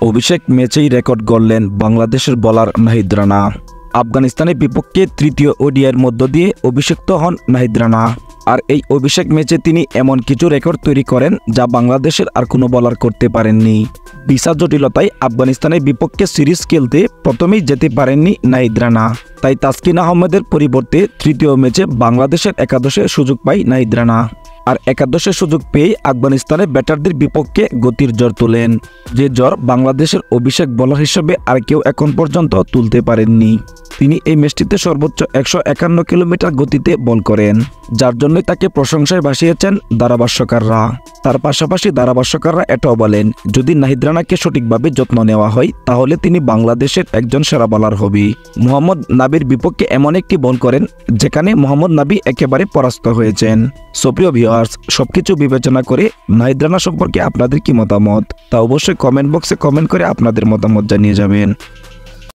অভিষেক ম্যাচেই রেকর্ড গড়লেন বাংলাদেশের বোলার নাহিদ রানা। আফগানিস্তানের বিপক্ষে তৃতীয় ওডিআইয়ের মধ্য দিয়ে অভিষিক্ত হন নাহিদ রানা। আর এই অভিষেক ম্যাচে তিনি এমন কিছু রেকর্ড তৈরি করেন যা বাংলাদেশের আর কোনো বোলার করতে পারেননি। ভিসা জটিলতায় আফগানিস্তানের বিপক্ষে সিরিজ খেলতে প্রথমেই যেতে পারেননি নাহিদ রানা। তাই তাসকিন আহমেদের পরিবর্তে তৃতীয় ম্যাচে বাংলাদেশের একাদশে সুযোগ পায় নাহিদ রানা। আর একাদশে সুযোগ পেয়ে আফগানিস্তানের ব্যাটারদের বিপক্ষে গতির জ্বর তোলেন, যে জ্বর বাংলাদেশের অভিষেক বোলার হিসেবে আর কেউ এখন পর্যন্ত তুলতে পারেননি। তিনি এই ম্যাচটিতে সর্বোচ্চ 151 কিলোমিটার গতিতে বল করেন, যার জন্য তাকে প্রশংসায় ভাসিয়েছেন ধারাভাষ্যকাররা। তার পাশাপাশি ধারাভাষ্যকাররা এটাও বলেন, যদি নাহিদ রানাকে সঠিকভাবে যত্ন নেওয়া হয় তাহলে তিনি বাংলাদেশের একজন সেরা বোলার হবে। মোহাম্মদ নাবির বিপক্ষে এমন একটি বল করেন যেখানে মোহাম্মদ নাবি একেবারে পরাস্ত হয়েছেন। সুপ্রিয় ভিউয়ার্স, সবকিছু বিবেচনা করে নাহিদ রানা সম্পর্কে আপনাদের কি মতামত তা অবশ্যই কমেন্ট বক্সে কমেন্ট করে আপনাদের মতামত জানিয়ে যাবেন।